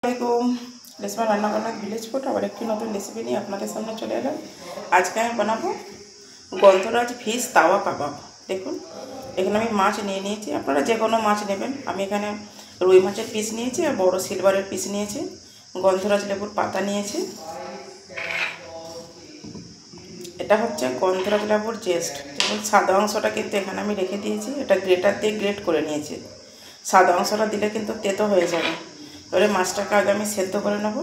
আসসালামাইকুম রেশমা রান্নাবান্নার village food আবার একটি নতুন রেসিপি নিয়ে আপনাদের সামনে চলে এলাম। আজকে আমি বানাবো গন্ধরাজ ফিশ তাওয়া কাবাব। দেখুন এখানে আমি মাছ নিয়ে নিয়েছি, আপনারা যে কোনো মাছ নেবেন। আমি এখানে রুই মাছের পিস নিয়েছি আর বড় সিলভারের পিস নিয়েছি। গন্ধরাজ লেবুর পাতা নিয়েছি। এটা হচ্ছে গন্ধরাজ লেবুর জেস্ট। দেখুন সাদা অংশটা কিন্তু এখানে আমি রেখে দিয়েছি, এটা গ্রেটার দিয়ে গ্রেট করে নিয়েছি। সাদা অংশটা দিলে কিন্তু তেতো হয়ে যাবে। এবারে মাছটাকে আগে আমি সেদ্ধ করে নেব,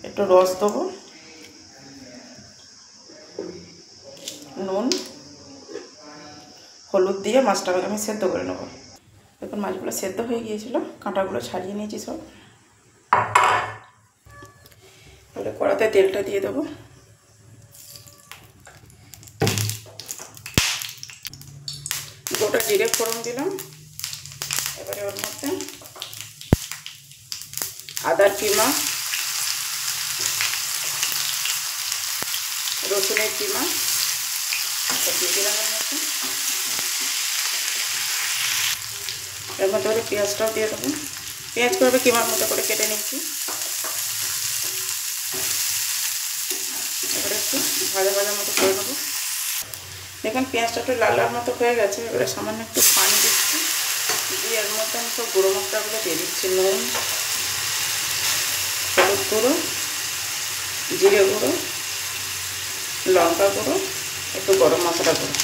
একটু রস দেবো, নুন হলুদ দিয়ে মাছটাকে আমি সেদ্ধ করে নেব। দেখুন মাছগুলো সেদ্ধ হয়ে গিয়েছিল, কাঁটাগুলো ছাড়িয়ে নিয়েছি সব। এবারে কড়াতে তেলটা দিয়ে দেবো, গোটা জিরে ফোড়ন দিলাম। এবারে ওর মধ্যে আদার কিমা, রসুনের কিমা দিয়ে দিলাম। এর মধ্যে পেঁয়াজটাও দিয়ে দেবো। পেঁয়াজ করে কিমার মতো করে কেটে নিচ্ছি। এবারে একটু ভাজা ভাজা মতো করে নেবো। দেখুন পেঁয়াজটা একটু লাল লাল মতো হয়ে গেছে। এবারে সামান্য একটু পানি দিচ্ছি, দিয়ে এর মধ্যে আমি সব গুঁড়ো মশলাগুলো দিয়ে দিচ্ছি। নুন, হলুদ গুঁড়ো, জিরে গুঁড়ো, লঙ্কা গুঁড়ো, একটু গরম মশলা গুঁড়ো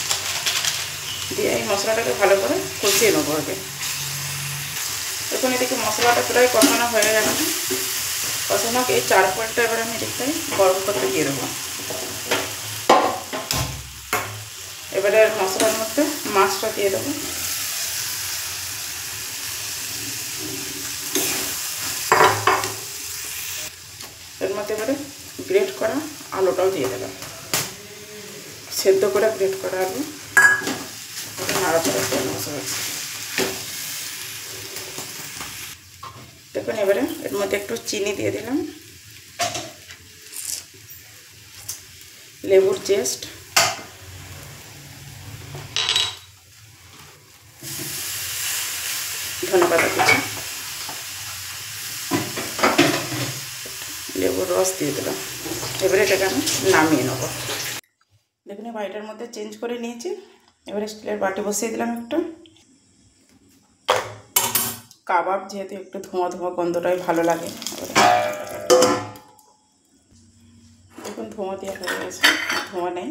দিয়ে এই মশলাটাকে ভালো করে কষিয়ে নেবো আগে। দেখুন এদিকে মশলাটা প্রায় কষানো হয়ে গেছে। কষানো এই চারকোলটা এবার আমি এদিকটাই গরম করতে দিয়ে দেবো। এবারে মশলার মধ্যে মাছটা দিয়ে দেবো। এর মধ্যে এবারে গ্রেট করা আলুটাও দিয়ে দেবেন, সেদ্ধ করে গ্রেট করা আলু। নাড়াচাড়া করে মশলা। দেখুন এবারে এর মধ্যে একটু চিনি দিয়ে দিলাম, লেবুর জেস্ট, ধনেপাতা কুচি, লেবুর রস দিয়ে দিলাম। এবারে এটাকে আমি নামিয়ে নেব। দেখুন এই বাটিটার মধ্যে চেঞ্জ করে নিয়েছি। এবারে স্টিলের বাটি বসিয়ে দিলাম একটা। কাবাব যেহেতু একটু ধোঁয়া ধোঁয়া গন্ধটাই ভালো লাগে। দেখুন ধোঁয়া দিয়ে হয়ে গেছে, ধোঁয়া নেই।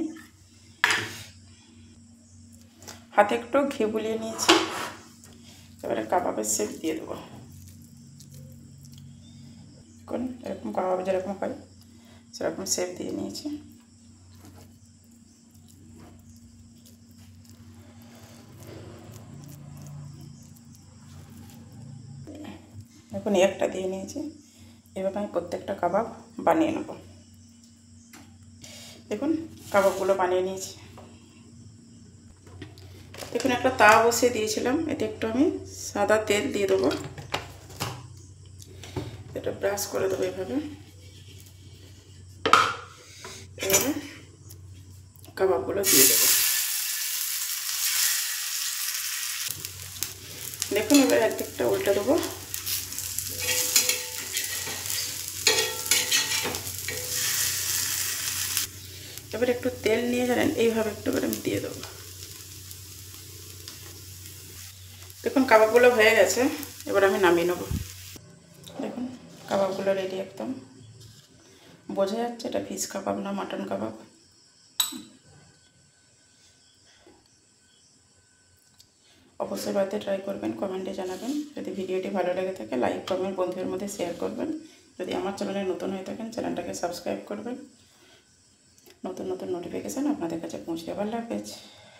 হাতে একটু ঘি বুলিয়ে নিয়েছি। এবারে কাবাবের শেপ দিয়ে দেবো। দেখুন এরকম কাবাব যেরকম হয় সেরকম শেপ দিয়ে নিয়েছি। দেখুন একটা দিয়ে নিয়েছি। এভাবে আমি প্রত্যেকটা কাবাব বানিয়ে নেব। দেখুন কাবাবগুলো বানিয়ে নিয়েছি। দেখুন একটা তাওয়া বসিয়ে দিয়েছিলাম, এতে একটু আমি সাদা তেল দিয়ে দেবো। এটা ব্রাশ করে দেবো এভাবে। এবারে কাবাবগুলো দিয়ে দেবো। দেখুন এবার একদিকটা উল্টে দেবো। এবার একটু তেল নিয়ে জানেন এইভাবে একটু করে আমি দিয়ে দেবো। দেখুন কাবাবগুলো হয়ে গেছে, এবার আমি নামিয়ে নেব। দেখুন কাবাবগুলো রেডি একদম। বোঝা যাচ্ছে এটা ফিশ কাবাব না মাটন কাবাব। অবশ্যই বাড়িতে ট্রাই করবেন, কমেন্টে জানাবেন। যদি ভিডিওটি ভালো লেগে থাকে লাইক করবেন, বন্ধুদের মধ্যে শেয়ার করবেন। যদি আমার চ্যানেলে নতুন হয়ে থাকেন চ্যানেলটাকে সাবস্ক্রাইব করবেন। নতুন নতুন নোটিফিকেশান আপনাদের কাছে পৌঁছে যাবার। আল্লাহ হাফেজ।